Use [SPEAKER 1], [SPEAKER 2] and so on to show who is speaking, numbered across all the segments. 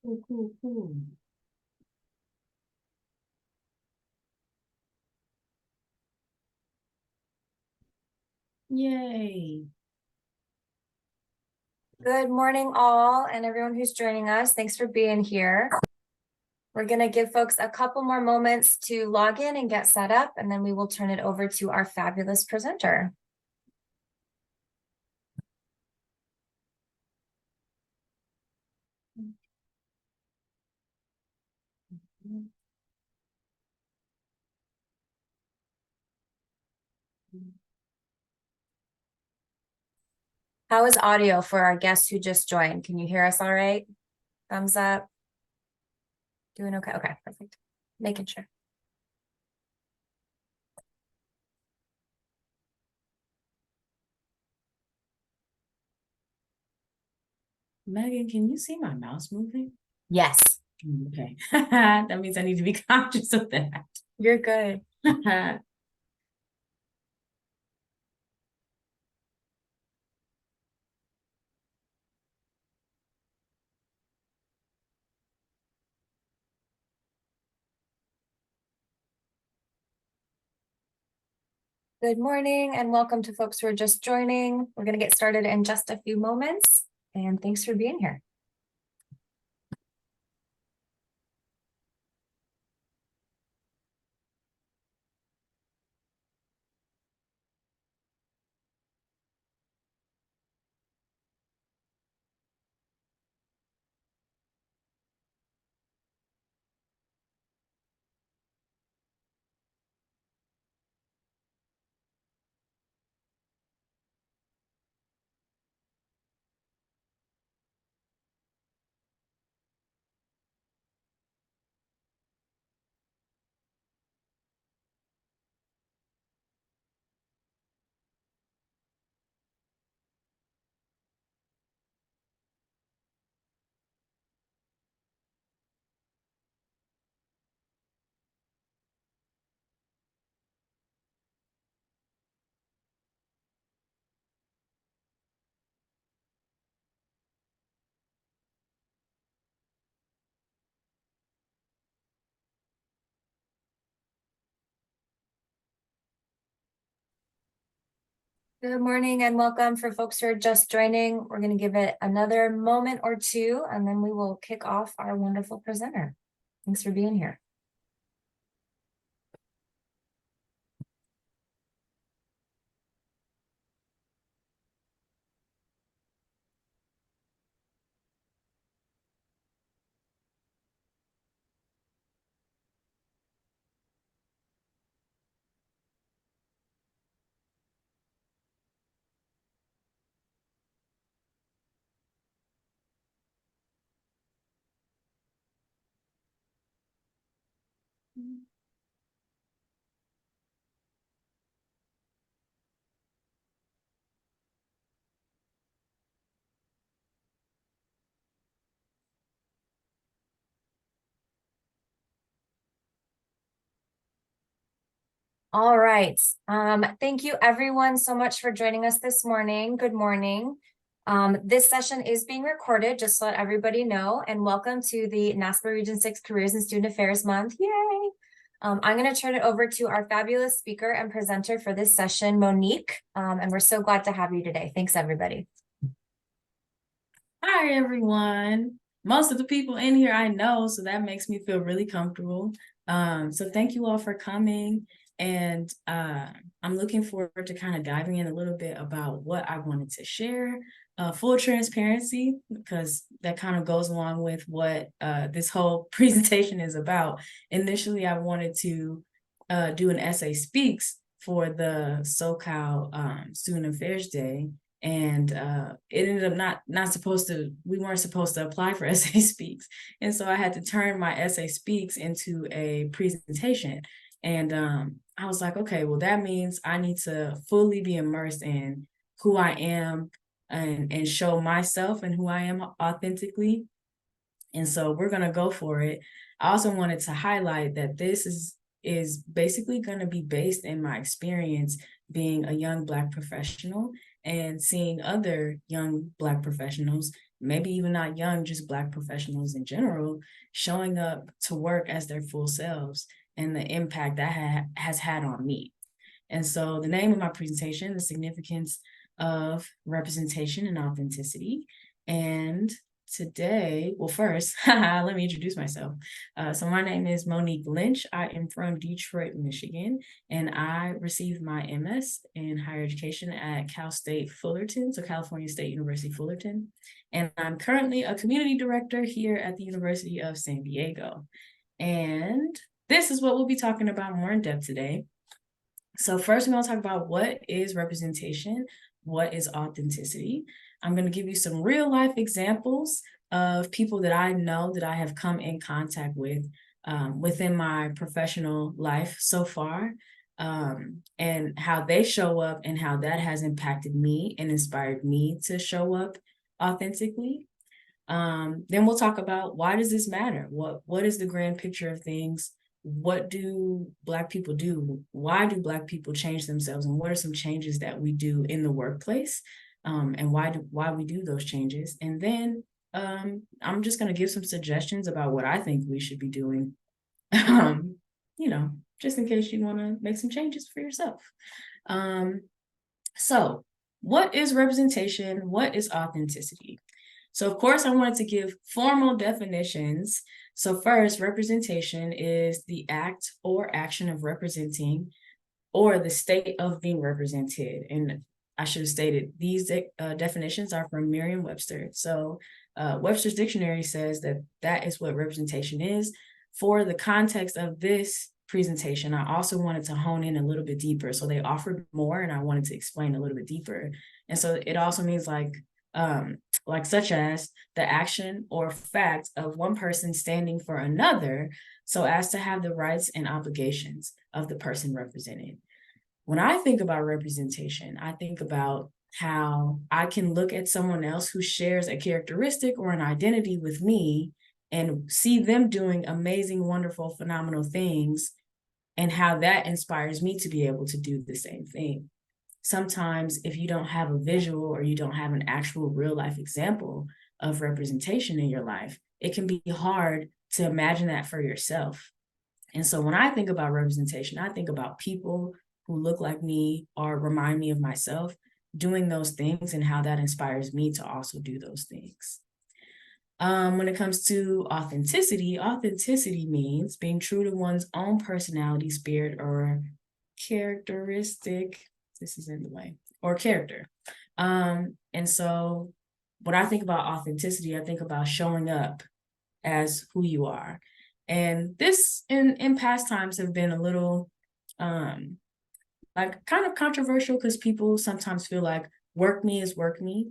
[SPEAKER 1] Cool. Yay.
[SPEAKER 2] Good morning, all, and everyone who's joining us. Thanks for being here. We're going to give folks a couple more moments to log in and get set up, and then we will turn it over to our fabulous presenter. How is audio for our guests who just joined? Can you hear us all right? Thumbs up. Doing okay? Okay, perfect. Making sure.
[SPEAKER 1] Megan, can you see my mouse moving?
[SPEAKER 2] Yes.
[SPEAKER 1] Okay. That means I need to be conscious of that.
[SPEAKER 2] You're good. Good morning and welcome to folks who are just joining. We're going to get started in just a few moments, and thanks for being here. Good morning and welcome for folks who are just joining. We're going to give it another moment or two, and then we will kick off our wonderful presenter. Thanks for being here. All right. Thank you everyone so much for joining us this morning. Good morning. This session is being recorded, just to let everybody know, and welcome to the NASPA Region 6 Careers and Student Affairs Month. Yay! I'm going to turn it over to our fabulous speaker and presenter for this session, Monique, and we're so glad to have you today. Thanks, everybody.
[SPEAKER 1] Hi, everyone. Most of the people in here I know, so that makes me feel really comfortable. So thank you all for coming. And I'm looking forward to kind of diving in a little bit about what I wanted to share. Full transparency, because that kind of goes along with what this whole presentation is about. Initially, I wanted to do an essay speaks for the SoCal Student Affairs Day. And it ended up not supposed to, we weren't supposed to apply for essay speaks. And so I had to turn my essay speaks into a presentation. And I was like, okay, well, that means I need to fully be immersed in who I am and show myself and who I am authentically. And so we're going to go for it. I also wanted to highlight that this is basically going to be based in my experience being a young Black professional and seeing other young Black professionals maybe even not young, just Black professionals in general, showing up to work as their full selves and the impact that has had on me. And so the name of my presentation, The Significance of Representation and Authenticity. And today, well, first, let me introduce myself. So my name is Monique Lynch. I am from Detroit, Michigan, and I received my MS in higher education at Cal State Fullerton, so California State University Fullerton. And I'm currently a community director here at the University of San Diego. And this is what we'll be talking about more in depth today. So first, we're going to talk about what is representation, what is authenticity. I'm going to give you some real life examples of people that I know that I have come in contact with within my professional life so far, and how they show up and how that has impacted me and inspired me to show up authentically. Then we'll talk about, why does this matter? What is the grand picture of things? What do Black people do? Why do Black people change themselves? And what are some changes that we do in the workplace? And why we do those changes? And then I'm just going to give some suggestions about what I think we should be doing, just in case you want to make some changes for yourself. So what is representation? What is authenticity? So of course, I wanted to give formal definitions. So first, representation is the act or action of representing, or the state of being represented. And I should have stated, these definitions are from Merriam-Webster. So Webster's dictionary says that that is what representation is. For the context of this presentation, I also wanted to hone in a little bit deeper. So they offered more, and I wanted to explain a little bit deeper. And so it also means like such as the action or fact of one person standing for another, so as to have the rights and obligations of the person represented. When I think about representation, I think about how I can look at someone else who shares a characteristic or an identity with me and see them doing amazing, wonderful, phenomenal things, and how that inspires me to be able to do the same thing. Sometimes if you don't have a visual or you don't have an actual real life example of representation in your life, it can be hard to imagine that for yourself. And so when I think about representation, I think about people who look like me or remind me of myself doing those things, and how that inspires me to also do those things. When it comes to authenticity, authenticity means being true to one's own personality, spirit, or characteristic. This is in the way, or character. And so when I think about authenticity, I think about showing up as who you are. And this in past times have been a little like kind of controversial, because people sometimes feel like work me is work me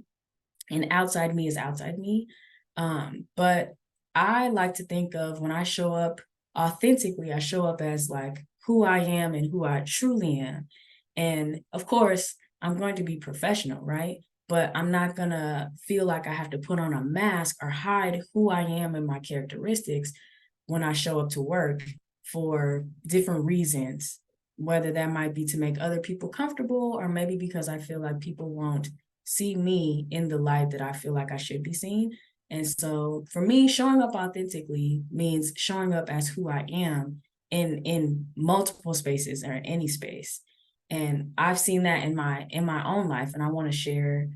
[SPEAKER 1] and outside me is outside me. But I like to think of, when I show up authentically, I show up as like who I am and who I truly am. And of course, I'm going to be professional, right? But I'm not going to feel like I have to put on a mask or hide who I am and my characteristics when I show up to work for different reasons, whether that might be to make other people comfortable, or maybe because I feel like people won't see me in the light that I feel like I should be seen. And so for me, showing up authentically means showing up as who I am in multiple spaces, or in any space. And I've seen that in my own life, and I want to share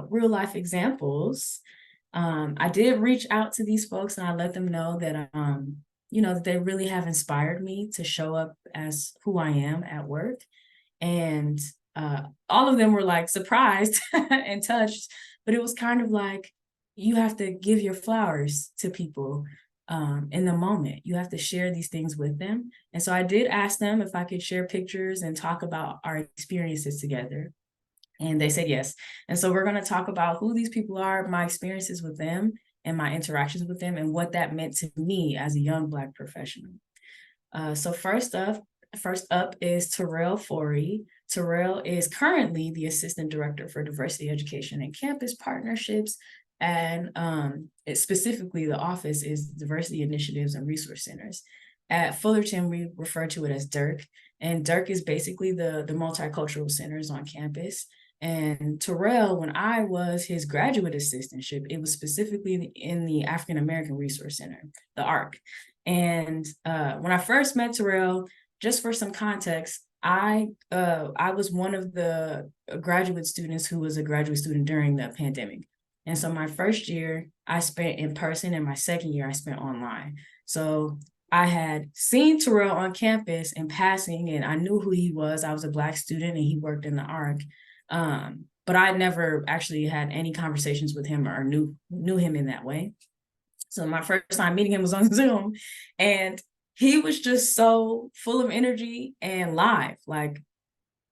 [SPEAKER 1] real life examples. I did reach out to these folks, and I let them know that that they really have inspired me to show up as who I am at work. And all of them were like surprised and touched, but it was kind of like, you have to give your flowers to people in the moment. You have to share these things with them. And so I did ask them if I could share pictures and talk about our experiences together. And they said yes. And so we're going to talk about who these people are, my experiences with them, and my interactions with them, and what that meant to me as a young Black professional. So first up is Terrell Forey. Terrell is currently the Assistant Director for Diversity Education and Campus Partnerships. And specifically, the office is Diversity Initiatives and Resource Centers. At Fullerton, we refer to it as DIRC. And Dirk is basically the multicultural centers on campus. And Terrell, when I was his graduate assistantship, it was specifically in the African American Resource Center, the ARC. And when I first met Terrell, just for some context, I was one of the graduate students who was a graduate student during the pandemic. And so my first year I spent in person, and my second year I spent online. So I had seen Terrell on campus in passing, and I knew who he was. I was a Black student and he worked in the ARC. But I never actually had any conversations with him or knew him in that way. So my first time meeting him was on Zoom, and he was just so full of energy and live. Like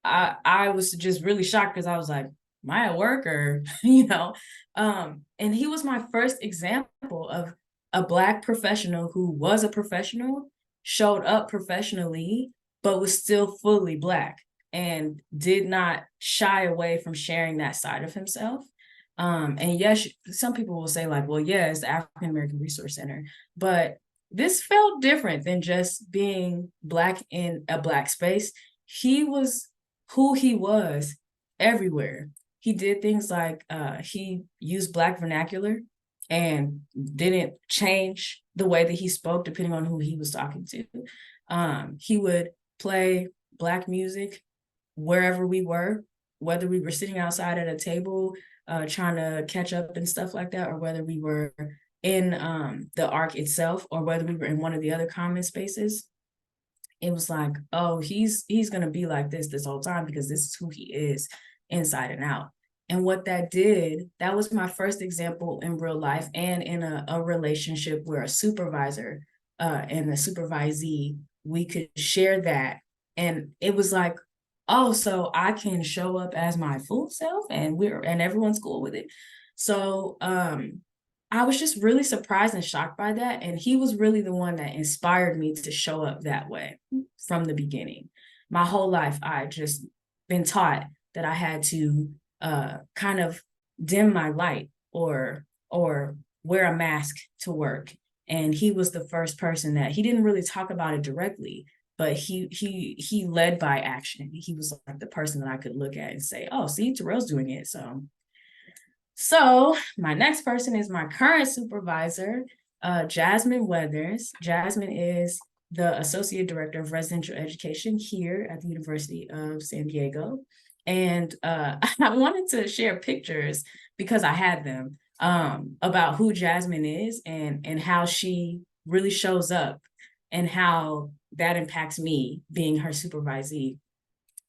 [SPEAKER 1] I was just really shocked because I was like, am I at work or, and he was my first example of a Black professional who was a professional, showed up professionally, but was still fully Black and did not shy away from sharing that side of himself. And yes, some people will say like, well, yeah, it's the African American Resource Center, but this felt different than just being Black in a Black space. He was who he was everywhere. He did things like he used Black vernacular and didn't change the way that he spoke depending on who he was talking to. He would play Black music wherever we were, whether we were sitting outside at a table trying to catch up and stuff like that, or whether we were in the ARC itself, or whether we were in one of the other common spaces. It was like, oh, he's gonna be like this whole time because this is who he is inside and out. And what that did, that was my first example in real life and in a relationship where a supervisor and a supervisee, we could share that. And it was like, oh, so I can show up as my full self and everyone's cool with it. So I was just really surprised and shocked by that. And he was really the one that inspired me to show up that way from the beginning. My whole life, I just been taught that I had to kind of dim my light or wear a mask to work. And he was the first person that he didn't really talk about it directly, but he led by action. He was like the person that I could look at and say, oh, see, Terrell's doing it. So my next person is my current supervisor, Jasmine Weathers. Jasmine is the Associate Director of Residential Education here at the University of San Diego. And I wanted to share pictures because I had them about who Jasmine is and how she really shows up and how that impacts me being her supervisee.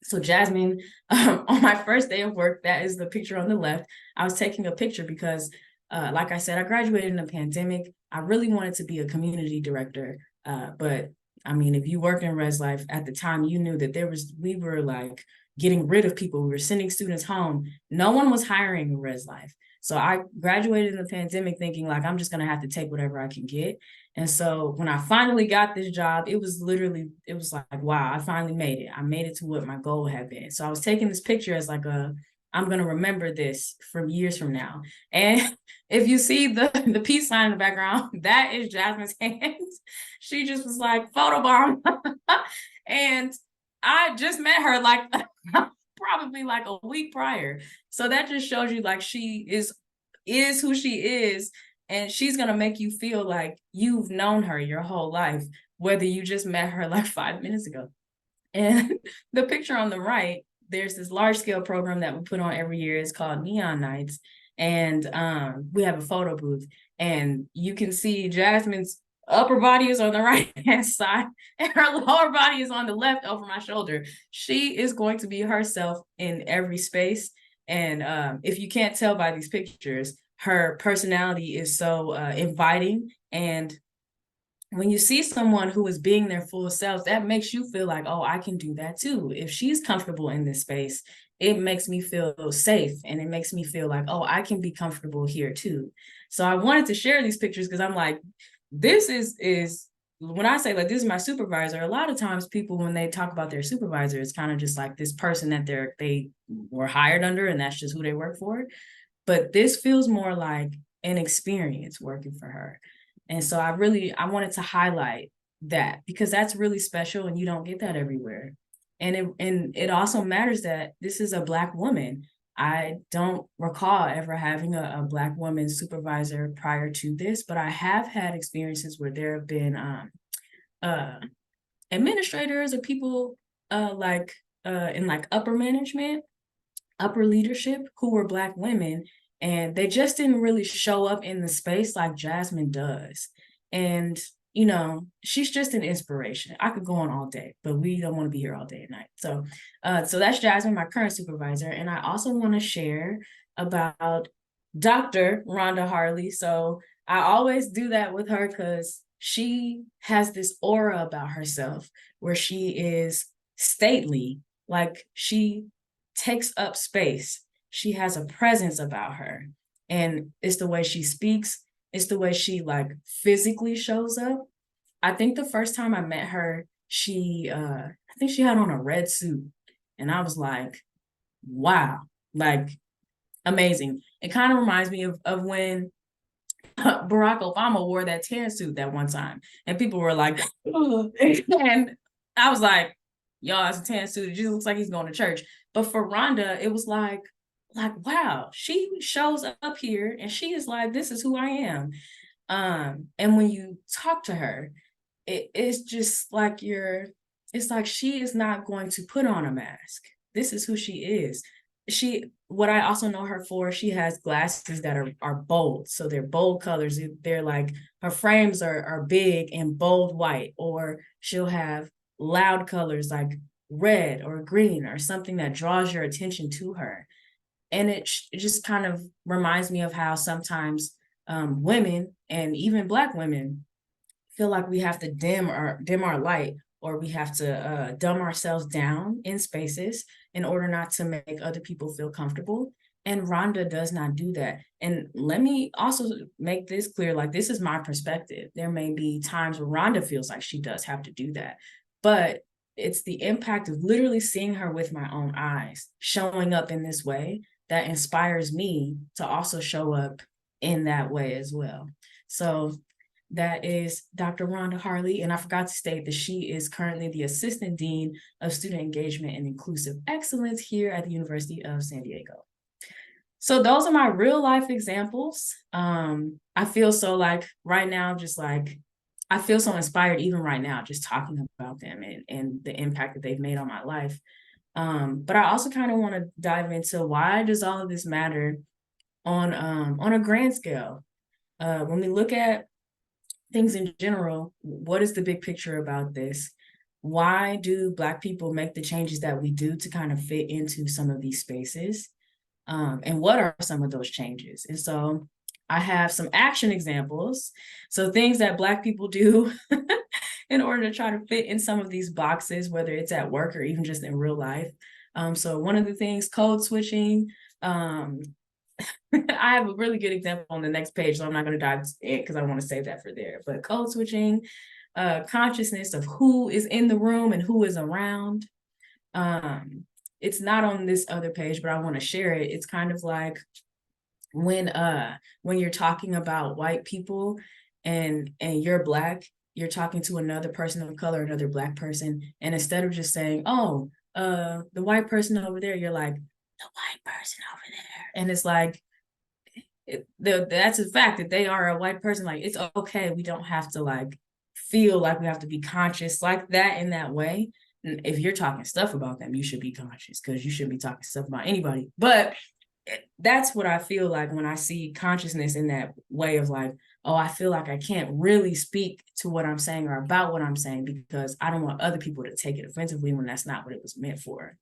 [SPEAKER 1] So Jasmine, on my first day of work, that is the picture on the left. I was taking a picture because, like I said, I graduated in a pandemic. I really wanted to be a community director. But I mean, if you worked in Res Life at the time, you knew that we were like getting rid of people. We were sending students home. No one was hiring in Res Life. So I graduated in the pandemic thinking like, I'm just going to have to take whatever I can get. And so when I finally got this job, it was like, wow, I finally made it. I made it to what my goal had been. So I was taking this picture as like I'm going to remember this from years from now. And if you see the peace sign in the background, that is Jasmine's hands. She just was like, photobomb. And I just met her like probably like a week prior. So that just shows you like she is who she is. And she's going to make you feel like you've known her your whole life, whether you just met her like 5 minutes ago. And the picture on the right, there's this large scale program that we put on every year. It's called Neon Nights. And we have a photo booth. And you can see Jasmine's upper body is on the right hand side and her lower body is on the left over my shoulder. She is going to be herself in every space. And if you can't tell by these pictures, her personality is so inviting. And when you see someone who is being their full self, that makes you feel like, oh, I can do that too. If she's comfortable in this space, it makes me feel safe. And it makes me feel like, oh, I can be comfortable here too. So I wanted to share these pictures because I'm like, this is when I say like, this is my supervisor, a lot of times people, when they talk about their supervisor, it's kind of just like this person that they were hired under and that's just who they work for. But this feels more like an experience working for her. And so I wanted to highlight that because that's really special and you don't get that everywhere. And it also matters that this is a Black woman. I don't recall ever having a Black woman supervisor prior to this, but I have had experiences where there have been uh, administrators or people like in like upper management, upper leadership who were Black women, and they just didn't really show up in the space like Jasmine does. And you know, she's just an inspiration. I could go on all day, but we don't want to be here all day and night. So that's Jasmine, my current supervisor. And I also want to share about Dr. Rhonda Harley. So I always do that with her because she has this aura about herself where she is stately, like she takes up space. She has a presence about her. And it's the way she speaks, it's the way she like physically shows up. I think the first time I met her, I think she had on a red suit. And I was like, wow, like amazing. It kind of reminds me of when Barack Obama wore that tan suit that one time. And people were like, and I was like, y'all, it's a tan suit. It just looks like he's going to church. But for Rhonda, it was like, wow, she shows up here and she is like, this is who I am. And when you talk to her, it's just like it's like she is not going to put on a mask. This is who she is. What I also know her for, she has glasses that are bold. So they're bold colors. They're like, her frames are big and bold white, or she'll have loud colors like red or green or something that draws your attention to her. And it just kind of reminds me of how sometimes women and even Black women feel like we have to dim our light, or we have to dumb ourselves down in spaces in order not to make other people feel comfortable. And Rhonda does not do that. And let me also make this clear, like, this is my perspective. There may be times where Rhonda feels like she does have to do that, but it's the impact of literally seeing her with my own eyes, showing up in this way, that inspires me to also show up in that way as well. So that is Dr. Rhonda Harley. And I forgot to state that she is currently the Assistant Dean of Student Engagement and Inclusive Excellence here at the University of San Diego. So those are my real life examples. I feel so like right now, just like, I feel so inspired even right now, just talking about them and the impact that they've made on my life. But I also kind of want to dive into, why does all of this matter on a grand scale? When we look at things in general, what is the big picture about this? Why do Black people make the changes that we do to kind of fit into some of these spaces? And what are some of those changes? And so I have some action examples. So things that Black people do in order to try to fit in some of these boxes, whether it's at work or even just in real life. So one of the things, code switching. I have a really good example on the next page, so I'm not going to dive in because I want to save that for there. But code switching, consciousness of who is in the room and who is around. It's not on this other page, but I want to share it. It's kind of like when you're talking about white people and you're Black, you're talking to another person of color, another Black person, and instead of just saying, oh, the white person over there, you're like, the white person over there. And it's like, that's a fact that they are a white person. Like, it's okay. We don't have to like feel like we have to be conscious like that in that way. And if you're talking stuff about them, you should be conscious, because you shouldn't be talking stuff about anybody. But that's what I feel like when I see consciousness in that way of like, oh, I feel like I can't really speak to what I'm saying or about what I'm saying because I don't want other people to take it offensively when that's not what it was meant for.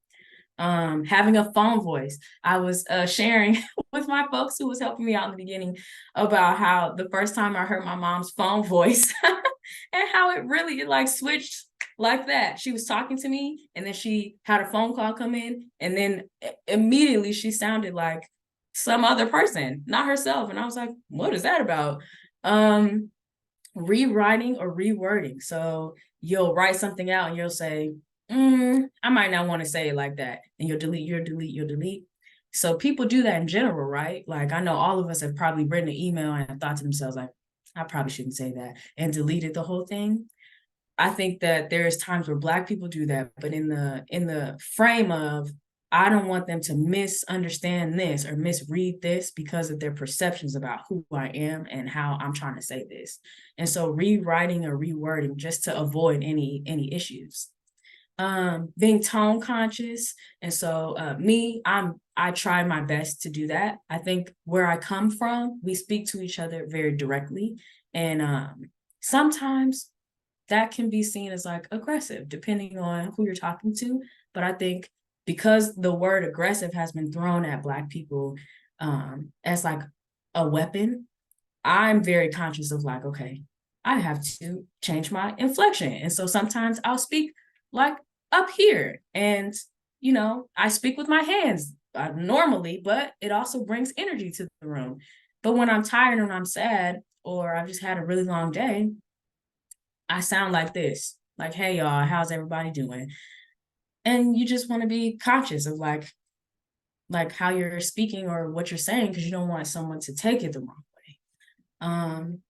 [SPEAKER 1] Having a phone voice. I was sharing with my folks who was helping me out in the beginning about how the first time I heard my mom's phone voice and how it really like switched like that. She was talking to me and then she had a phone call come in and then immediately she sounded like some other person, not herself. And I was like, what is that about? Rewriting or rewording. So you'll write something out and you'll say, I might not want to say it like that. And you'll delete. So people do that in general, right? Like, I know all of us have probably written an email and thought to themselves, like, I probably shouldn't say that, and deleted the whole thing. I think that there's times where Black people do that, but in the frame of, I don't want them to misunderstand this or misread this because of their perceptions about who I am and how I'm trying to say this. And so rewriting or rewording just to avoid any issues. Being tone conscious. And so I try my best to do that. I think where I come from, we speak to each other very directly. And sometimes that can be seen as like aggressive, depending on who you're talking to. But I think because the word aggressive has been thrown at Black people as like a weapon, I'm very conscious of like, okay, I have to change my inflection. And so sometimes I'll speak like up here, and, you know, I speak with my hands normally, but it also brings energy to the room. But when I'm tired and I'm sad, or I've just had a really long day, I sound like this, like, hey, y'all, how's everybody doing? And you just want to be conscious of like how you're speaking or what you're saying, because you don't want someone to take it the wrong way.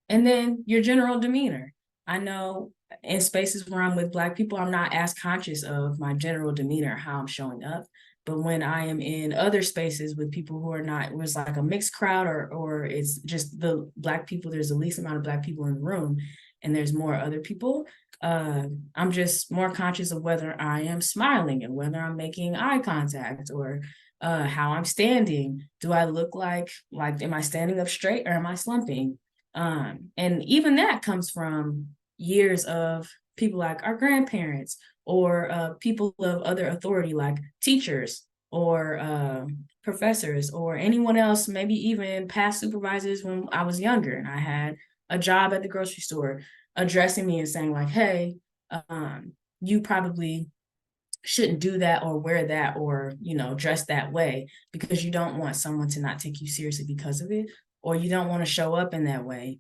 [SPEAKER 1] And then your general demeanor. I know in spaces where I'm with Black people, I'm not as conscious of my general demeanor, how I'm showing up. But when I am in other spaces with people who are not, it was like a mixed crowd, or it's just the Black people, there's the least amount of Black people in the room, and there's more other people. I'm just more conscious of whether I am smiling and whether I'm making eye contact, or how I'm standing. Do I look like, am I standing up straight or am I slumping? And even that comes from years of people like our grandparents, or people of other authority like teachers, or professors, or anyone else, maybe even past supervisors when I was younger and I had a job at the grocery store, addressing me and saying like, hey, you probably shouldn't do that or wear that, or, you know, dress that way, because you don't want someone to not take you seriously because of it, or you don't want to show up in that way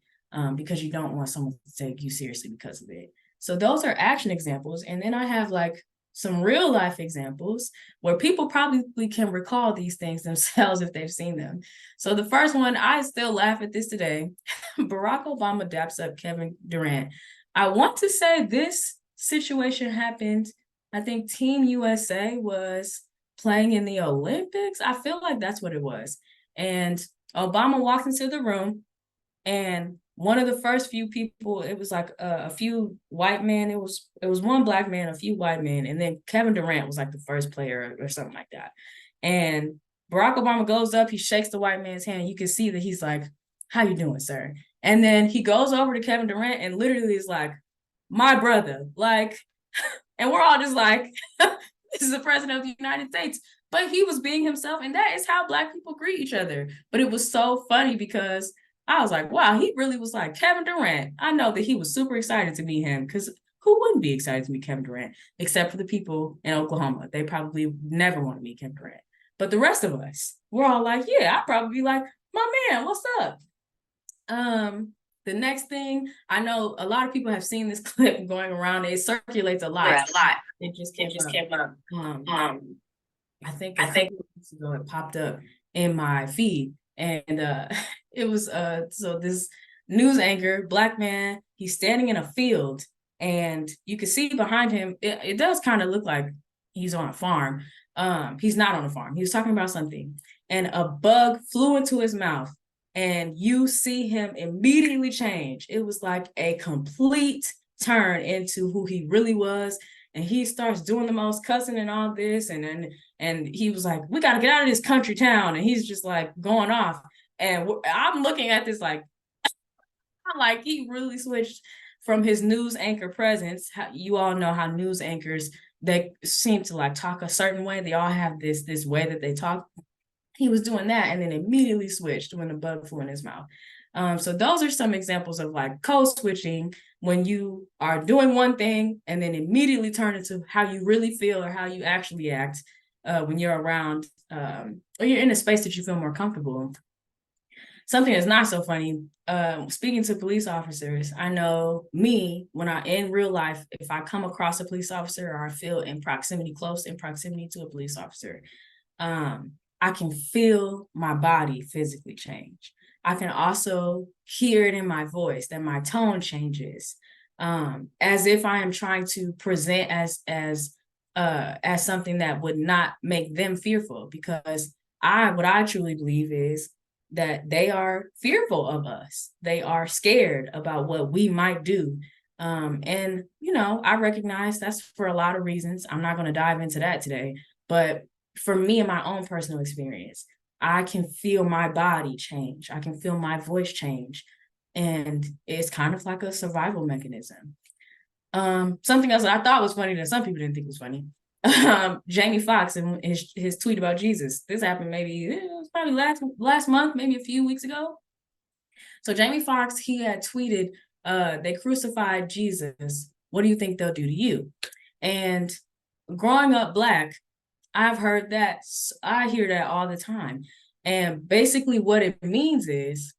[SPEAKER 1] because you don't want someone to take you seriously because of it. So those are action examples. And then I have like some real life examples where people probably can recall these things themselves if they've seen them. So the first one, I still laugh at this today. Barack Obama daps up Kevin Durant. I want to say this situation happened, I think Team USA was playing in the Olympics. I feel like that's what it was. And Obama walked into the room, and one of the first few people, it was like a few white men. It was one Black man, a few white men, and then Kevin Durant was like the first player or something like that. And Barack Obama goes up, he shakes the white man's hand. You can see that he's like, "How you doing, sir?" And then he goes over to Kevin Durant and literally is like, "My brother," like. And we're all just like, this is the president of the United States. But he was being himself. And that is how Black people greet each other. But it was so funny because I was like, wow, he really was like Kevin Durant. I know that he was super excited to meet him, because who wouldn't be excited to meet Kevin Durant, except for the people in Oklahoma? They probably never want to meet Kevin Durant. But the rest of us, we're all like, yeah, I'd probably be like, my man, what's up? The next thing, I know a lot of people have seen this clip going around. It circulates a lot. It just came up. I think a couple of weeks ago it popped up in my feed, and it was so this news anchor, Black man, he's standing in a field, and you can see behind him, it does kind of look like he's on a farm. He's not on a farm. He was talking about something, and a bug flew into his mouth, and you see him immediately change. It was like a complete turn into who he really was. And he starts doing the most cussing and all this. And he was like, we got to get out of this country town. And he's just like going off. And I'm looking at this like, I'm like, he really switched from his news anchor presence. You all know how news anchors, they seem to like talk a certain way. They all have this way that they talk. He was doing that and then immediately switched when the bug flew in his mouth. So those are some examples of like code switching, when you are doing one thing and then immediately turn into how you really feel or how you actually act when you're around or you're in a space that you feel more comfortable. Something that's not so funny, speaking to police officers, I know me, when I in real life, if I come across a police officer or I feel close in proximity to a police officer, I can feel my body physically change. I can also hear it in my voice that my tone changes. as if I am trying to present as something that would not make them fearful, because what I truly believe is that they are fearful of us. They are scared about what we might do. And I recognize that's for a lot of reasons. I'm not going to dive into that today, but for me, in my own personal experience, I can feel my body change. I can feel my voice change. And it's kind of like a survival mechanism. Something else that I thought was funny that some people didn't think was funny. Jamie Foxx and his tweet about Jesus. This happened maybe it was probably last month, maybe a few weeks ago. So Jamie Foxx, he had tweeted, they crucified Jesus. What do you think they'll do to you? And growing up Black, I've heard that. I hear that all the time. And basically what it means is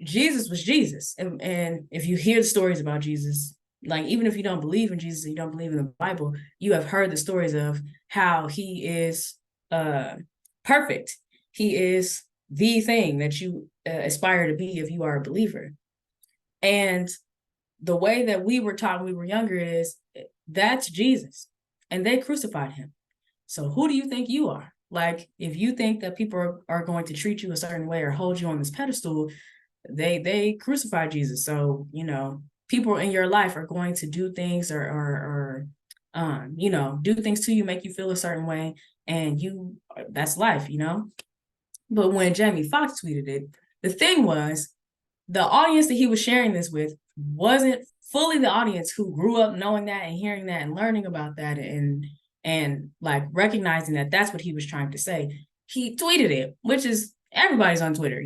[SPEAKER 1] Jesus was Jesus. And if you hear the stories about Jesus, like even if you don't believe in Jesus, you don't believe in the Bible, you have heard the stories of how he is perfect. He is the thing that you aspire to be if you are a believer. And the way that we were taught when we were younger is that's Jesus, and they crucified him. So who do you think you are? Like, if you think that people are going to treat you a certain way or hold you on this pedestal, they crucified Jesus. So, people in your life are going to do things or do things to you, make you feel a certain way. And that's life. But when Jamie Foxx tweeted it, the thing was, the audience that he was sharing this with wasn't fully the audience who grew up knowing that and hearing that and learning about that and like recognizing that that's what he was trying to say. He tweeted it, which is everybody's on Twitter,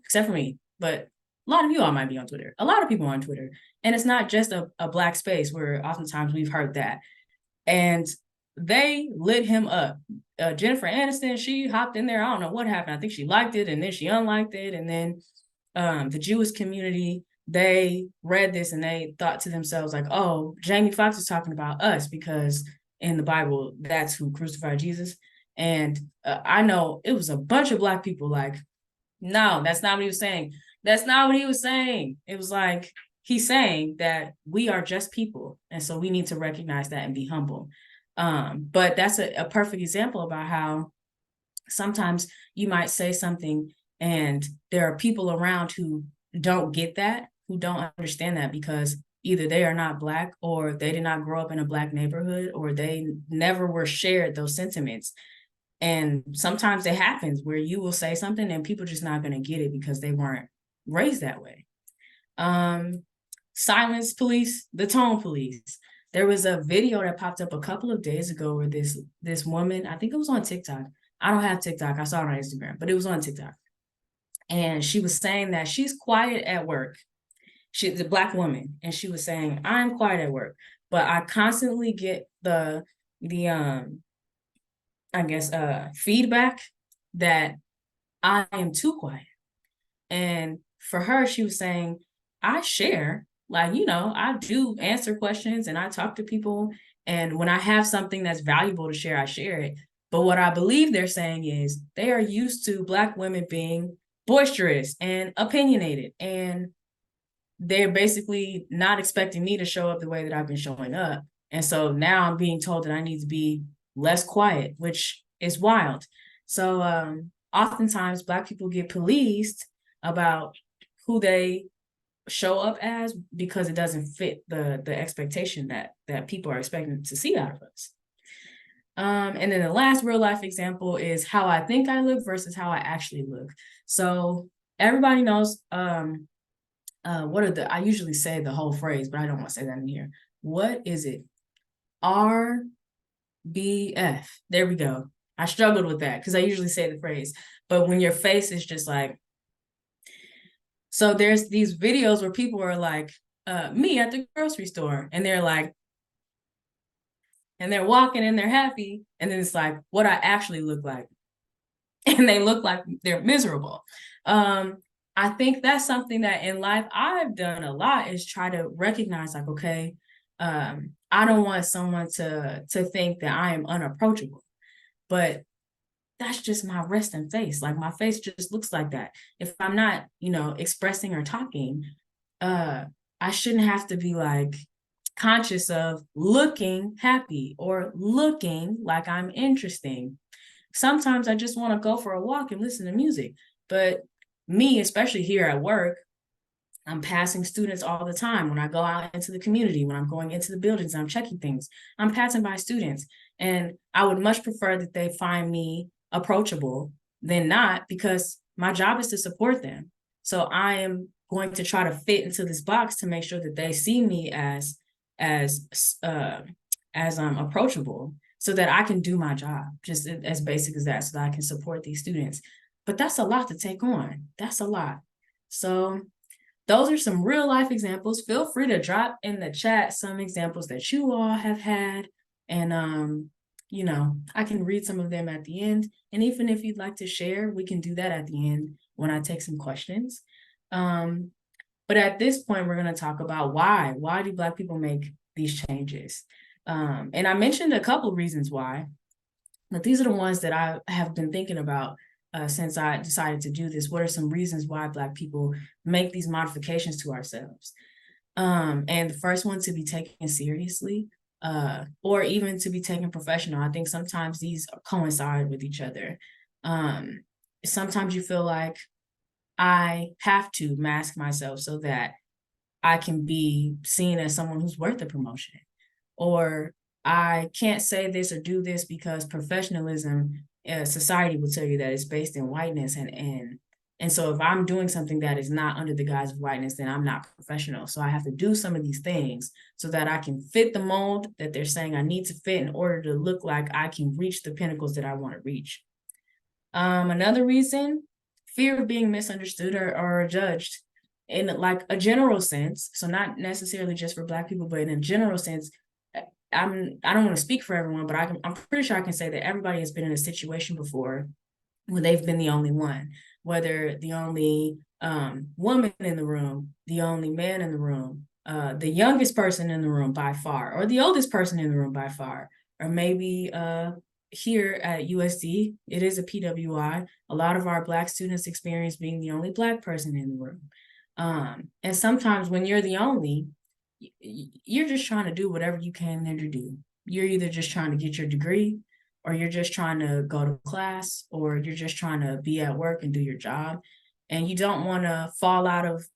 [SPEAKER 1] except for me. But a lot of you all might be on Twitter. A lot of people are on Twitter. And it's not just a Black space where oftentimes we've heard that. And they lit him up. Jennifer Aniston, she hopped in there. I don't know what happened. I think she liked it and then she unliked it. And then the Jewish community, they read this and they thought to themselves like, oh, Jamie Foxx is talking about us because in the Bible, that's who crucified Jesus. And I know it was a bunch of Black people like, no, that's not what he was saying. That's not what he was saying. It was like, he's saying that we are just people. And so we need to recognize that and be humble. But that's a perfect example about how sometimes you might say something and there are people around who don't get that, who don't understand that because either they are not Black or they did not grow up in a Black neighborhood or they never were shared those sentiments. And sometimes it happens where you will say something and people just not going to get it because they weren't raised that way. Silence police, the tone police. There was a video that popped up a couple of days ago where this woman, I think it was on TikTok. I don't have TikTok. I saw it on Instagram, but it was on TikTok. And she was saying that she's quiet at work. She's a Black woman. And she was saying, I'm quiet at work, but I constantly get the feedback that I am too quiet. And for her, she was saying, I share, I do answer questions and I talk to people. And when I have something that's valuable to share, I share it. But what I believe they're saying is they are used to Black women being boisterous and opinionated. And they're basically not expecting me to show up the way that I've been showing up. And so now I'm being told that I need to be less quiet, which is wild. So oftentimes Black people get policed about who they show up as because it doesn't fit the expectation that people are expecting to see out of us. And then the last real life example is how I think I look versus how I actually look. So everybody knows I usually say the whole phrase, but I don't want to say that in here. What is it? RBF. There we go. I struggled with that because I usually say the phrase, but when your face is just like, so there's these videos where people are like, me at the grocery store, and they're like, and they're walking and they're happy, and then it's like what I actually look like, and they look like they're miserable. I think that's something that in life I've done a lot is try to recognize like, okay, I don't want someone to think that I am unapproachable, but that's just my resting face. Like my face just looks like that. If I'm not, expressing or talking, I shouldn't have to be like, conscious of looking happy or looking like I'm interesting. Sometimes I just want to go for a walk and listen to music. But me, especially here at work, I'm passing students all the time. When I go out into the community, when I'm going into the buildings, I'm checking things, I'm passing by students. And I would much prefer that they find me approachable than not, because my job is to support them. So I am going to try to fit into this box to make sure that they see me as uh approachable, so that I can do my job, just as basic as that, so that I can support these students. But that's a lot to take on. That's a lot. So those are some real life examples. Feel free to drop in the chat some examples that you all have had. And I can read some of them at the end. And even if you'd like to share, we can do that at the end when I take some questions. But at this point, we're going to talk about why. Why do Black people make these changes? And I mentioned a couple of reasons why, but these are the ones that I have been thinking about since I decided to do this. What are some reasons why Black people make these modifications to ourselves? And the first one, to be taken seriously, or even to be taken professional. I think sometimes these coincide with each other. Sometimes you feel like I have to mask myself so that I can be seen as someone who's worth a promotion, or I can't say this or do this because professionalism, society will tell you that it's based in whiteness, and so if I'm doing something that is not under the guise of whiteness, then I'm not professional. So I have to do some of these things so that I can fit the mold that they're saying I need to fit in order to look like I can reach the pinnacles that I want to reach. Another reason, fear of being misunderstood or judged in like a general sense. So not necessarily just for Black people, but in a general sense. I don't want to speak for everyone, but I'm pretty sure I can say that everybody has been in a situation before where they've been the only one, whether the only woman in the room, the only man in the room, the youngest person in the room by far, or the oldest person in the room by far, or maybe here at USD, it is a PWI. A lot of our Black students experience being the only Black person in the room. And sometimes when you're the only, you're just trying to do whatever you can there to do. You're either just trying to get your degree, or you're just trying to go to class, or you're just trying to be at work and do your job. And you don't want to fall out of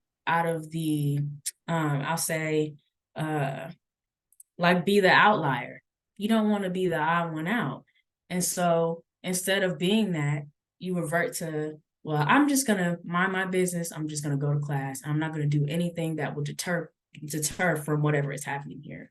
[SPEAKER 1] the I'll say like be the outlier. You don't want to be the odd one out. And so instead of being that, you revert to, well, I'm just gonna mind my business. I'm just gonna go to class. I'm not gonna do anything that will deter from whatever is happening here.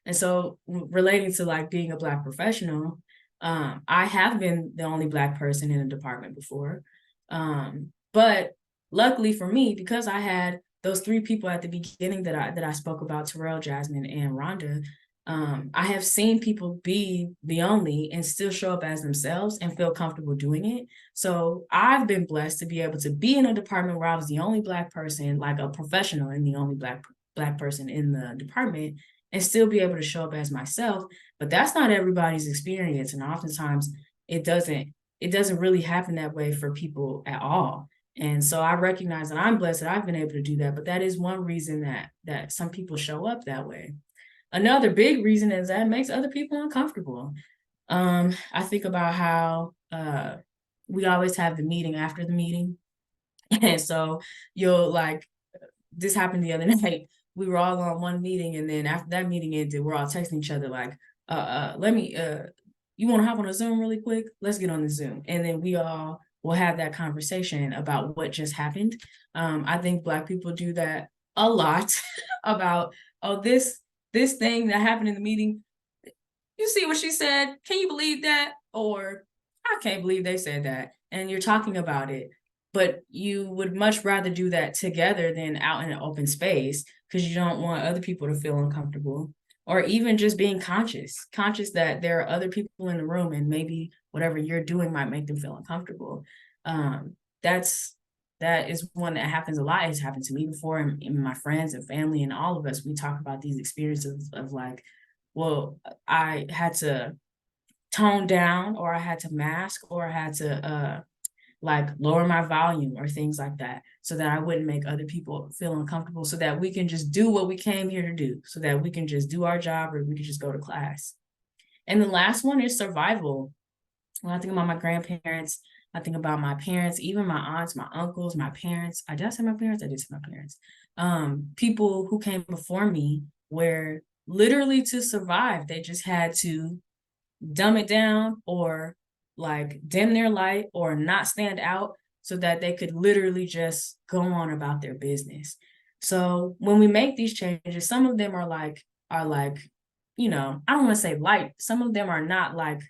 [SPEAKER 1] And so relating to like being a Black professional, I have been the only Black person in a department before. But luckily for me, because I had those three people at the beginning that I spoke about, Terrell, Jasmine, and Rhonda, I have seen people be the only and still show up as themselves and feel comfortable doing it. So I've been blessed to be able to be in a department where I was the only Black person, like a professional and the only Black person in the department, and still be able to show up as myself. But that's not everybody's experience. And oftentimes it doesn't really happen that way for people at all. And so I recognize that I'm blessed that I've been able to do that. But that is one reason that some people show up that way. Another big reason is that it makes other people uncomfortable. I think about how we always have the meeting after the meeting. And so you'll like, this happened the other night. We were all on one meeting, and then after that meeting ended, we're all texting each other like, you want to hop on a Zoom really quick? Let's get on the Zoom. And then we all will have that conversation about what just happened. I think Black people do that a lot about, oh, this thing that happened in the meeting, you see what she said? Can you believe that? Or I can't believe they said that. And you're talking about it, but you would much rather do that together than out in an open space, because you don't want other people to feel uncomfortable, or even just being conscious that there are other people in the room and maybe whatever you're doing might make them feel uncomfortable. That is one that happens a lot. It's happened to me before, and my friends and family and all of us, we talk about these experiences of like, well, I had to tone down, or I had to mask, or I had to like lower my volume or things like that, so that I wouldn't make other people feel uncomfortable, so that we can just do what we came here to do, so that we can just do our job or we can just go to class. And the last one is survival. When I think about my grandparents, I think about my parents, even my aunts, my uncles, my parents. I did say my parents. I did say my parents. People who came before me, where literally to survive, they just had to dumb it down or like dim their light or not stand out, so that they could literally just go on about their business. So when we make these changes, some of them are like, you know, I don't want to say light. Some of them are not like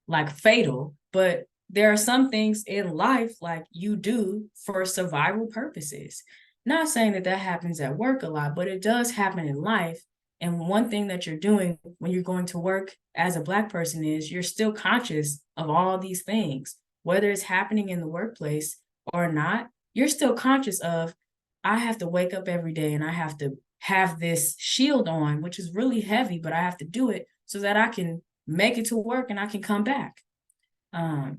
[SPEAKER 1] like fatal, but there are some things in life like you do for survival purposes. Not saying that that happens at work a lot, but it does happen in life. And one thing that you're doing when you're going to work as a Black person is you're still conscious of all these things, whether it's happening in the workplace or not. You're still conscious of, I have to wake up every day and I have to have this shield on, which is really heavy, but I have to do it so that I can make it to work and I can come back.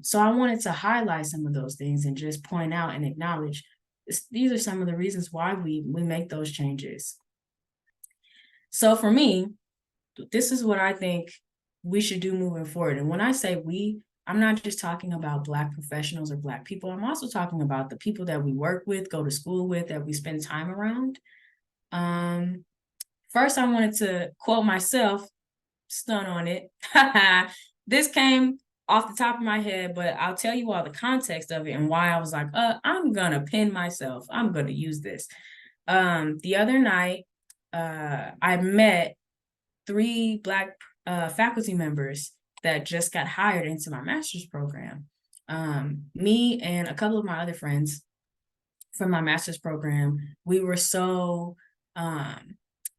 [SPEAKER 1] So I wanted to highlight some of those things and just point out and acknowledge these are some of the reasons why we make those changes. So for me, this is what I think we should do moving forward. And when I say we, I'm not just talking about Black professionals or Black people. I'm also talking about the people that we work with, go to school with, that we spend time around. First, I wanted to quote myself, stun on it. This came off the top of my head, but I'll tell you all the context of it and why I was like, I'm gonna pin myself. I'm gonna use this. The other night, I met 3 Black faculty members that just got hired into my master's program. Me and a couple of my other friends from my master's program, we were so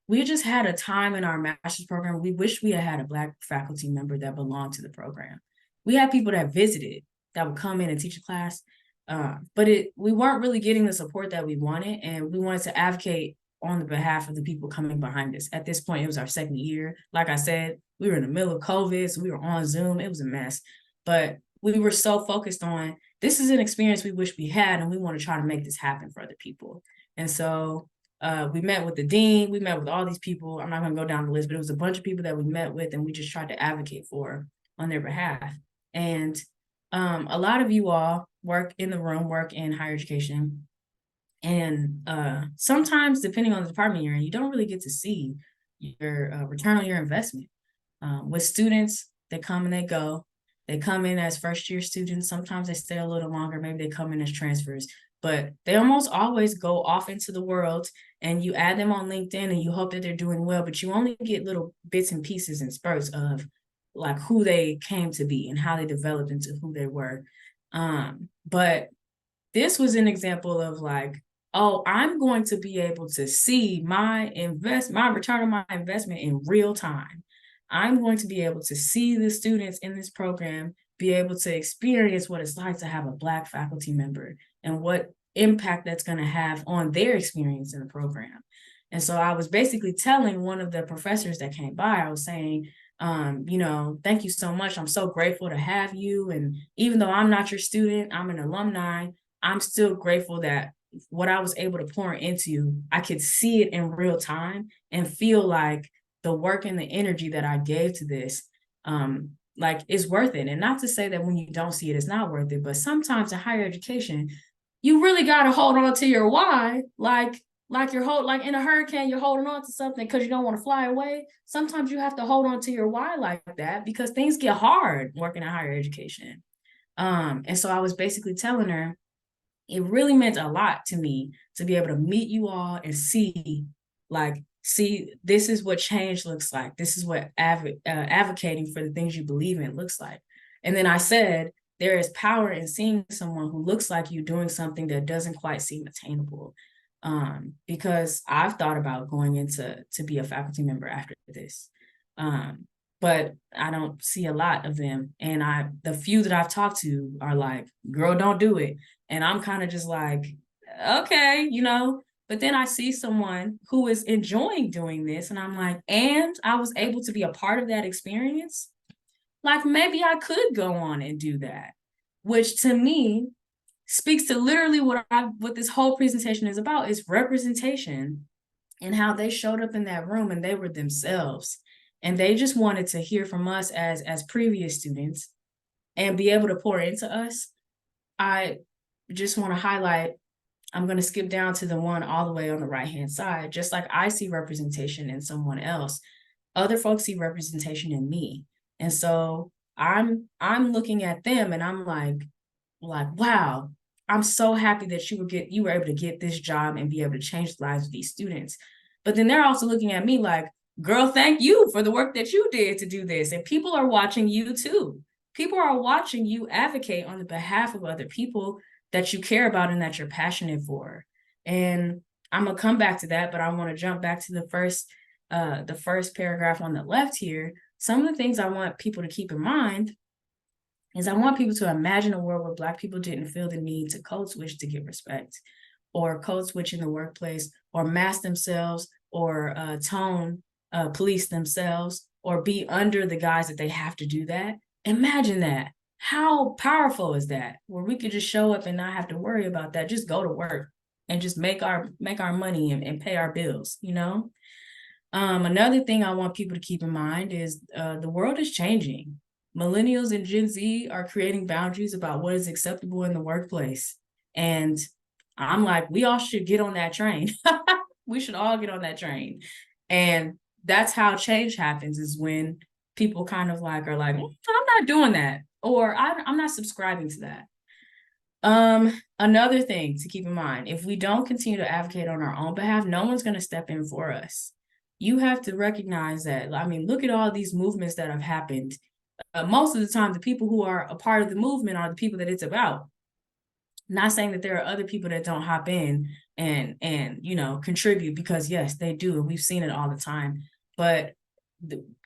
[SPEAKER 1] we just had a time in our master's program. We wish we had a Black faculty member that belonged to the program. We had people that visited that would come in and teach a class, but we weren't really getting the support that we wanted, and we wanted to advocate on the behalf of the people coming behind us. At this point, it was our second year. Like I said, we were in the middle of COVID, so we were on Zoom. It was a mess, but we were so focused on, this is an experience we wish we had, and we want to try to make this happen for other people. And so we met with the dean, we met with all these people. I'm not going to go down the list, but it was a bunch of people that we met with, and we just tried to advocate for on their behalf. And a lot of you all work in the room, work in higher education. And sometimes, depending on the department you're in, you don't really get to see your return on your investment. With students, they come and they go. They come in as first-year students. Sometimes they stay a little longer. Maybe they come in as transfers. But they almost always go off into the world, and you add them on LinkedIn and you hope that they're doing well, but you only get little bits and pieces and spurts of like who they came to be and how they developed into who they were. But this was an example of like, oh, I'm going to be able to see my return on my investment in real time. I'm going to be able to see the students in this program be able to experience what it's like to have a Black faculty member and what impact that's going to have on their experience in the program. And so I was basically telling one of the professors that came by, I was saying, you know, thank you so much. I'm so grateful to have you. And even though I'm not your student, I'm an alumni, I'm still grateful that what I was able to pour into, I could see it in real time and feel like the work and the energy that I gave to this, like is worth it. And not to say that when you don't see it, it's not worth it, but sometimes in higher education, you really got to hold on to your why, like like in a hurricane, you're holding on to something because you don't want to fly away. Sometimes you have to hold on to your why like that because things get hard working in higher education. And so I was basically telling her, it really meant a lot to me to be able to meet you all and see, this is what change looks like. This is what advocating for the things you believe in looks like. And then I said, there is power in seeing someone who looks like you doing something that doesn't quite seem attainable. Because I've thought about going into to be a faculty member after this. But I don't see a lot of them. And the few that I've talked to are like, girl, don't do it. And I'm kind of just like, okay, you know, but then I see someone who is enjoying doing this and I'm like, and I was able to be a part of that experience. Like maybe I could go on and do that. which to me speaks to literally what this whole presentation is about, is representation, and how they showed up in that room and they were themselves. And they just wanted to hear from us as previous students and be able to pour into us. I just want to highlight, I'm going to skip down to the one all the way on the right-hand side. Just like I see representation in someone else, other folks see representation in me. And so I'm looking at them and I'm like, wow, I'm so happy that you were able to get this job and be able to change the lives of these students. But then they're also looking at me like, girl, thank you for the work that you did to do this. And people are watching you too. People are watching you advocate on the behalf of other people that you care about and that you're passionate for. And I'm gonna come back to that, but I want to jump back to the first paragraph on the left here. Some of the things I want people to keep in mind is I want people to imagine a world where Black people didn't feel the need to code switch to get respect, or code switch in the workplace, or mask themselves, or police themselves, or be under the guise that they have to do that. Imagine that. How powerful is that? Where we could just show up and not have to worry about that. Just go to work and just make our money and pay our bills, you know? Another thing I want people to keep in mind is the world is changing. Millennials and Gen Z are creating boundaries about what is acceptable in the workplace. And I'm like, we all should get on that train. We should all get on that train. And that's how change happens, is when people kind of like are like, I'm not doing that, or I'm not subscribing to that. Another thing to keep in mind, if we don't continue to advocate on our own behalf, no one's going to step in for us. You have to recognize that. I mean, look at all these movements that have happened. Most of the time, the people who are a part of the movement are the people that it's about. Not saying that there are other people that don't hop in and you know, contribute, because yes, they do, and we've seen it all the time. But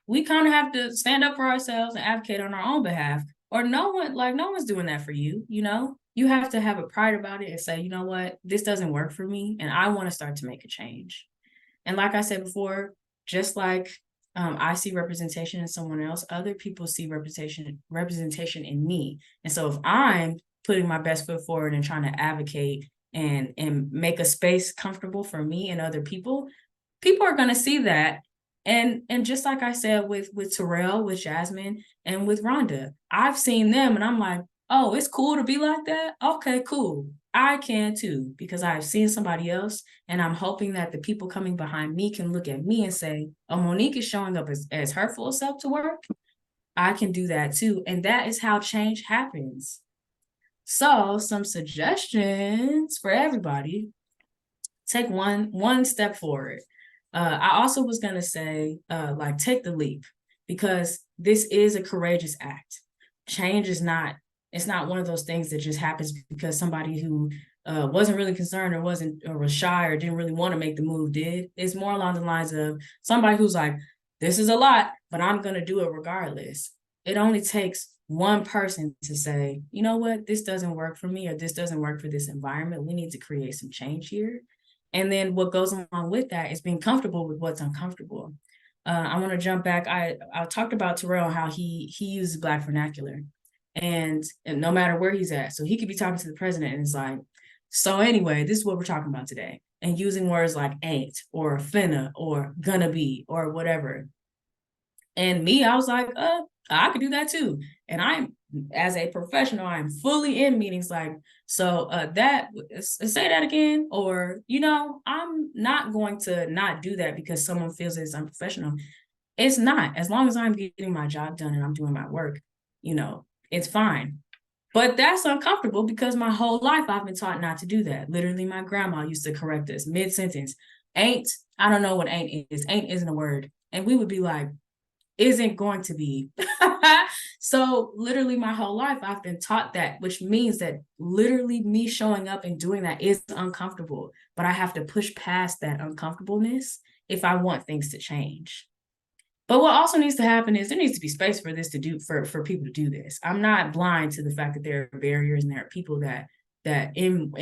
[SPEAKER 1] we kind of have to stand up for ourselves and advocate on our own behalf, or no one's doing that for you. You know, you have to have a pride about it and say, you know what, this doesn't work for me, and I want to start to make a change. And like I said before, just like I see representation in someone else, other people see representation in me. And so if I'm putting my best foot forward and trying to advocate and make a space comfortable for me and other people, people are going to see that. And just like I said with Terrell, with Jasmine, and with Rhonda, I've seen them and I'm like, oh, it's cool to be like that. Okay, cool. I can too, because I've seen somebody else, and I'm hoping that the people coming behind me can look at me and say, oh, Monique is showing up as her full self to work. I can do that too. And that is how change happens. So some suggestions for everybody: take one step forward. I also was going to say, like, take the leap, because this is a courageous act. Change is not, it's not one of those things that just happens because somebody who wasn't really concerned or was shy or didn't really want to make the move did. It's more along the lines of somebody who's like, this is a lot, but I'm going to do it regardless. It only takes one person to say, you know what, this doesn't work for me, or this doesn't work for this environment. We need to create some change here. And then what goes along with that is being comfortable with what's uncomfortable. I want to jump back. I talked about Terrell, how he uses Black vernacular, and no matter where he's at. So he could be talking to the president and it's like, so anyway, this is what we're talking about today. And using words like ain't, or finna, or gonna be, or whatever. And me, I was like, I could do that too. And I'm, as a professional, I'm fully in meetings like, so that, say that again, or, you know, I'm not going to not do that because someone feels it's unprofessional. It's not. As long as I'm getting my job done and I'm doing my work, you know, it's fine. But that's uncomfortable because my whole life I've been taught not to do that. Literally, my grandma used to correct us mid-sentence. Ain't, I don't know what ain't is. Ain't isn't a word. And we would be like, isn't going to be. So literally my whole life I've been taught that, which means that literally me showing up and doing that is uncomfortable, but I have to push past that uncomfortableness if I want things to change. But what also needs to happen is there needs to be space for this to do, for people to do this. I'm not blind to the fact that there are barriers and there are people that in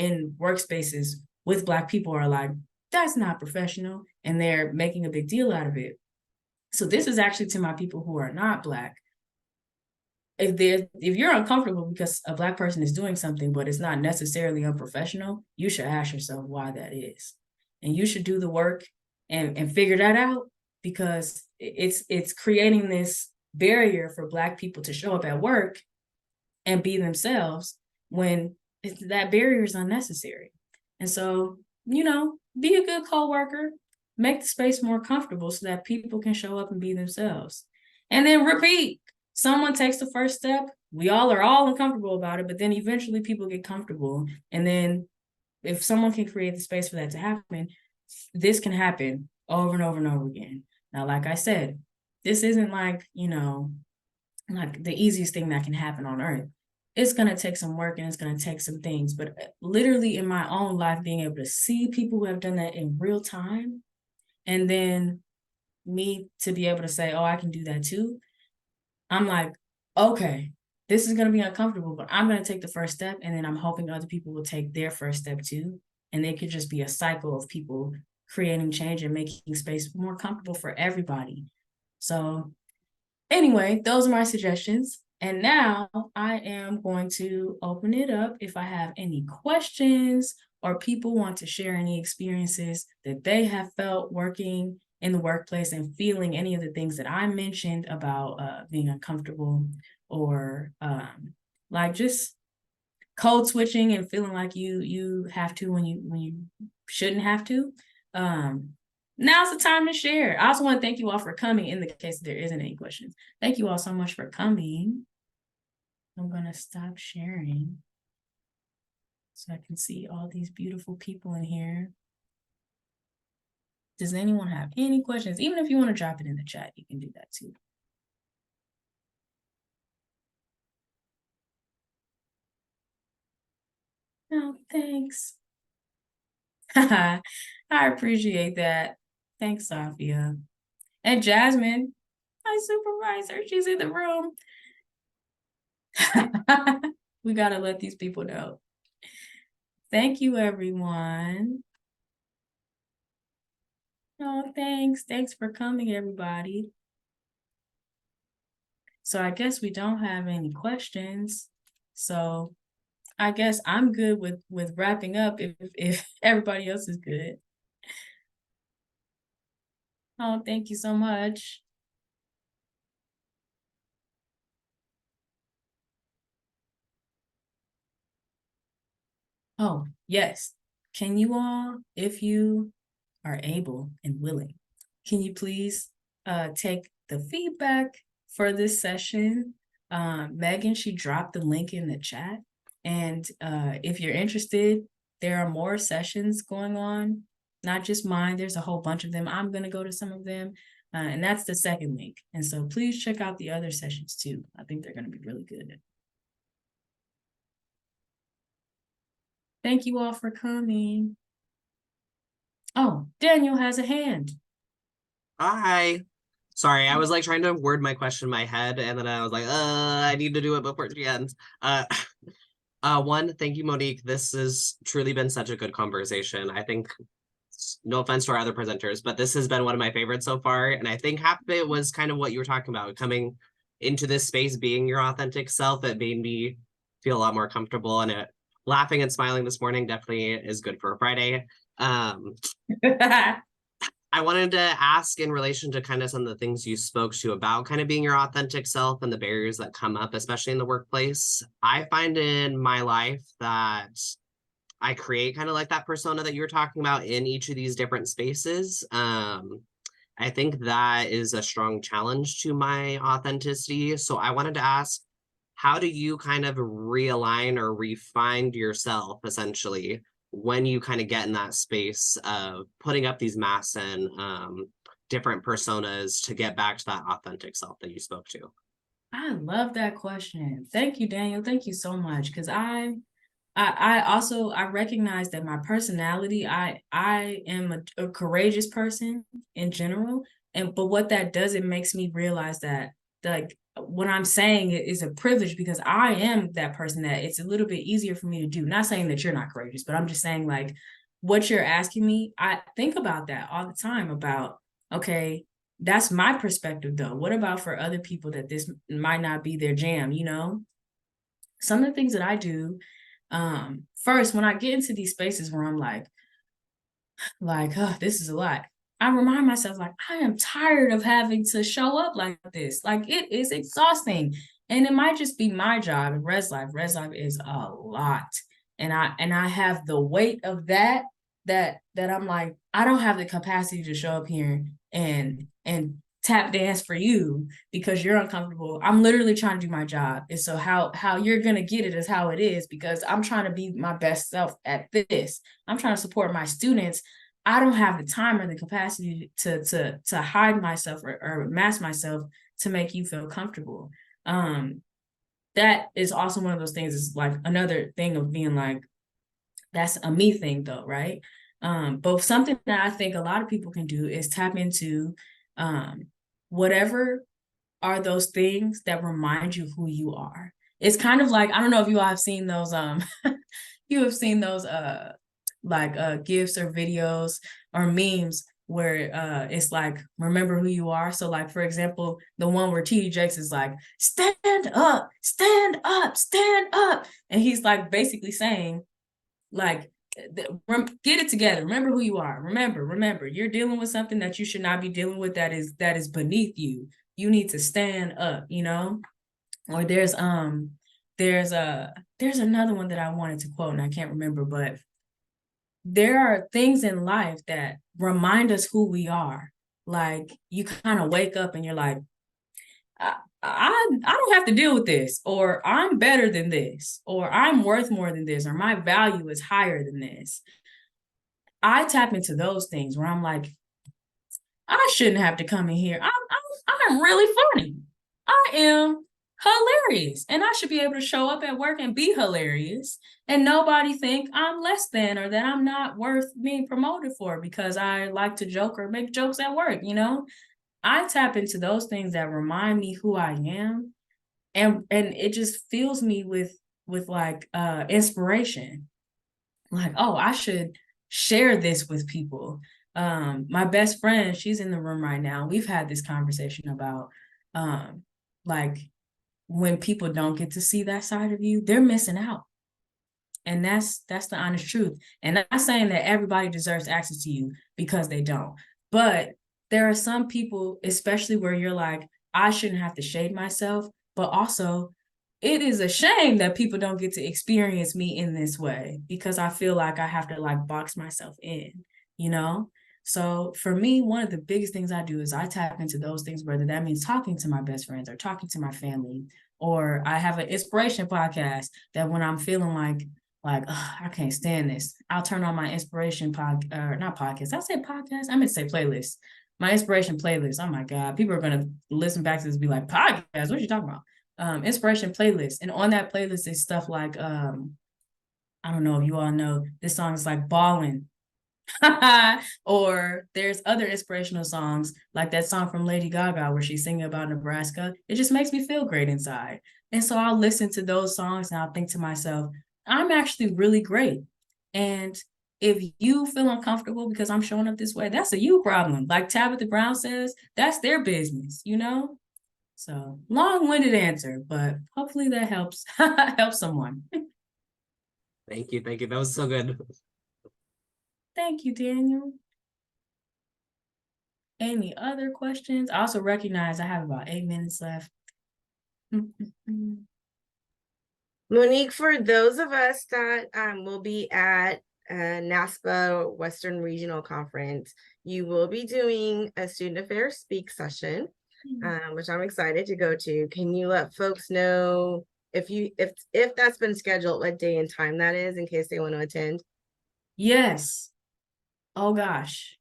[SPEAKER 1] workspaces with Black people are like, that's not professional, and they're making a big deal out of it. So this is actually to my people who are not Black. if you're uncomfortable because a Black person is doing something, but it's not necessarily unprofessional, you should ask yourself why that is. And you should do the work and figure that out, because it's creating this barrier for Black people to show up at work and be themselves when that barrier is unnecessary. And so, be a good coworker, make the space more comfortable so that people can show up and be themselves. And then repeat. Someone takes the first step. We all are all uncomfortable about it, but then eventually people get comfortable. And then if someone can create the space for that to happen, this can happen over and over and over again. Now, like I said, this isn't like, like the easiest thing that can happen on earth. It's going to take some work and it's going to take some things, but literally in my own life, being able to see people who have done that in real time, and then me to be able to say, oh, I can do that too. I'm like, okay, this is going to be uncomfortable, but I'm going to take the first step. And then I'm hoping other people will take their first step too. And they could just be a cycle of people creating change and making space more comfortable for everybody. So anyway, those are my suggestions. And now I am going to open it up if I have any questions or people want to share any experiences that they have felt working in the workplace and feeling any of the things that I mentioned about being uncomfortable, or like just code switching and feeling like you have to when you shouldn't have to. Now's the time to share. I also want to thank you all for coming in the case there isn't any questions. Thank you all so much for coming. I'm going to stop sharing so I can see all these beautiful people in here. Does anyone have any questions? Even if you want to drop it in the chat, you can do that too. Oh, thanks. I appreciate that. Thanks, Sophia. And Jasmine, my supervisor, she's in the room. We got to let these people know. Thank you, everyone. Oh, thanks. Thanks for coming, everybody. So I guess we don't have any questions. So I guess I'm good with wrapping up if everybody else is good. Oh, thank you so much. Oh, yes. Can you all, if you are able and willing, can you please take the feedback for this session? Megan, she dropped the link in the chat. And if you're interested, there are more sessions going on, not just mine. There's a whole bunch of them. I'm going to go to some of them. And that's the second link. And so please check out the other sessions too. I think they're going to be really good. Thank you all for coming. Oh, Daniel has a hand.
[SPEAKER 3] Hi. Sorry, I was like trying to word my question in my head, and then I was like, I need to do it before she ends. One, thank you, Monique. This has truly been such a good conversation. I think, no offense to our other presenters, but this has been one of my favorites so far. And I think half of it was kind of what you were talking about, coming into this space, being your authentic self. It made me feel a lot more comfortable, and laughing and smiling this morning definitely is good for a Friday. I wanted to ask in relation to kind of some of the things you spoke to about kind of being your authentic self and the barriers that come up, especially in the workplace. I find in my life that I create kind of like that persona that you were talking about in each of these different spaces. I think that is a strong challenge to my authenticity. So I wanted to ask, how do you kind of realign or refine yourself essentially when you kind of get in that space of putting up these masks and different personas to get back to that authentic self that you spoke to?
[SPEAKER 1] I love that question. Thank you, Daniel. Thank you so much. Because I also recognize that my personality, I am a courageous person in general. But what that does, it makes me realize that like what I'm saying is a privilege, because I am that person that it's a little bit easier for me to do. Not saying that you're not courageous, but I'm just saying like what you're asking me, I think about that all the time about, okay, that's my perspective though. What about for other people that this might not be their jam, you know? Some of the things that I do, first, when I get into these spaces where I'm like, oh, this is a lot. I remind myself, like, I am tired of having to show up like this. Like, it is exhausting. And it might just be my job in Res Life. Res Life is a lot. And I have the weight of that I'm like, I don't have the capacity to show up here and tap dance for you because you're uncomfortable. I'm literally trying to do my job. And so how you're gonna get it is how it is, because I'm trying to be my best self at this. I'm trying to support my students. I don't have the time or the capacity to hide myself or mask myself to make you feel comfortable. That is also one of those things, is like another thing of being like, that's a me thing though, right? But something that I think a lot of people can do is tap into whatever are those things that remind you who you are. It's kind of like, I don't know if you all have seen those you have seen those gifs or videos or memes where it's like, remember who you are. So like, for example, the one where TD Jakes is like, stand up, stand up, stand up. And he's like basically saying, like, get it together. Remember who you are. Remember, you're dealing with something that you should not be dealing with, that is beneath you. You need to stand up, you know? Or there's another one that I wanted to quote and I can't remember, but there are things in life that remind us who we are. Like, you kind of wake up and you're like, I don't have to deal with this, or I'm better than this, or I'm worth more than this, or my value is higher than this. I tap into those things where I'm like, I shouldn't have to come in here. I'm really funny. I am hilarious, and I should be able to show up at work and be hilarious, and nobody think I'm less than or that I'm not worth being promoted for because I like to joke or make jokes at work, you know? I tap into those things that remind me who I am, and it just fills me with like inspiration. Like, oh, I should share this with people. My best friend, she's in the room right now. We've had this conversation about like, when people don't get to see that side of you, they're missing out. And that's the honest truth. And not saying that everybody deserves access to you, because they don't. But there are some people, especially where you're like, I shouldn't have to shade myself, but also it is a shame that people don't get to experience me in this way, because I feel like I have to like box myself in, you know? So for me, one of the biggest things I do is I tap into those things, whether that means talking to my best friends or talking to my family, or I have an inspiration podcast that when I'm feeling like I can't stand this, I'll turn on my inspiration not podcast. I said podcast. I meant to say playlist. My inspiration playlist. Oh my God, people are gonna listen back to this and be like, podcast? What are you talking about? Inspiration playlist, and on that playlist is stuff like I don't know if you all know this song is like Ballin'. Or there's other inspirational songs like that song from Lady Gaga where she's singing about Nebraska. It just makes me feel great inside. And so I'll listen to those songs and I'll think to myself, I'm actually really great. And if you feel uncomfortable because I'm showing up this way, that's a you problem. Like Tabitha Brown says, that's their business, you know? So long-winded answer, but hopefully that helps helps someone.
[SPEAKER 3] Thank you. That was so good.
[SPEAKER 1] Thank you, Daniel. Any other questions? I also recognize I have about 8 minutes left.
[SPEAKER 4] Monique, for those of us that will be at NASPA Western Regional Conference, you will be doing a student affairs speak session, which I'm excited to go to. Can you let folks know if that's been scheduled, what day and time that is, in case they want to attend?
[SPEAKER 1] Yes. Oh gosh.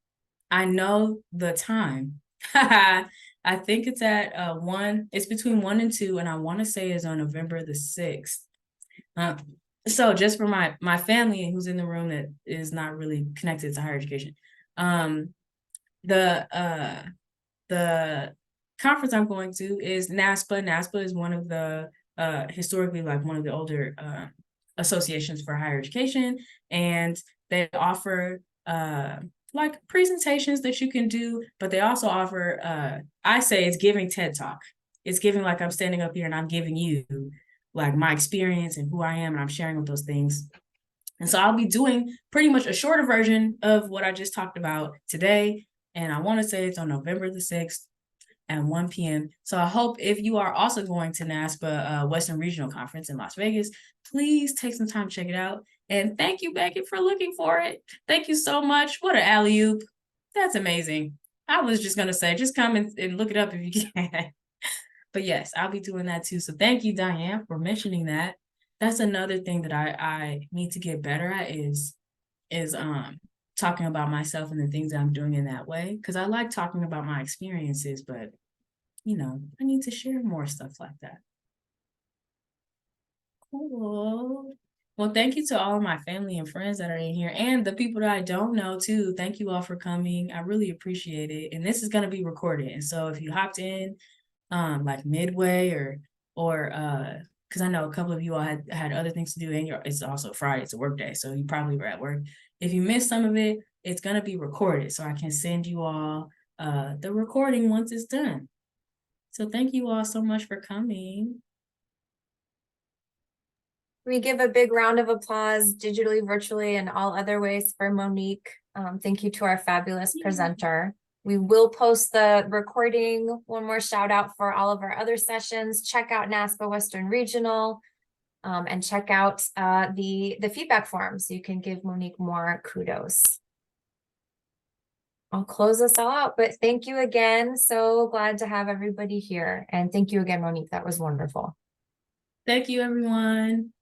[SPEAKER 1] I know the time. I think it's at 1, it's between 1 and 2, and I want to say is on November the 6th. So just for my family who's in the room that is not really connected to higher education, the conference I'm going to is NASPA. NASPA is one of the historically like one of the older associations for higher education, and they offer like presentations that you can do, but they also offer, I say it's giving TED Talk. It's giving like I'm standing up here and I'm giving you like my experience and who I am, and I'm sharing with those things. And so I'll be doing pretty much a shorter version of what I just talked about today. And I want to say it's on November the 6th at 1 p.m. So I hope if you are also going to NASPA Western Regional Conference in Las Vegas, please take some time to check it out. And thank you, Becky, for looking for it. Thank you so much. What an alley-oop. That's amazing. I was just going to say, just come and look it up if you can. But yes, I'll be doing that too. So thank you, Diane, for mentioning that. That's another thing that I need to get better at is talking about myself and the things that I'm doing in that way. Because I like talking about my experiences, but you know, I need to share more stuff like that. Cool. Well, thank you to all of my family and friends that are in here and the people that I don't know too. Thank you all for coming. I really appreciate it. And this is going to be recorded. And so if you hopped in like midway or because I know a couple of you all had other things to do and it's also Friday, it's a work day, so you probably were at work. If you missed some of it, it's going to be recorded so I can send you all the recording once it's done. So thank you all so much for coming.
[SPEAKER 2] We give a big round of applause digitally, virtually, and all other ways for Monique. Thank you to our fabulous presenter. We will post the recording. One more shout out for all of our other sessions. Check out NASPA Western Regional and check out the feedback form so you can give Monique more kudos. I'll close us all out, but thank you again. So glad to have everybody here. And thank you again, Monique. That was wonderful.
[SPEAKER 1] Thank you, everyone.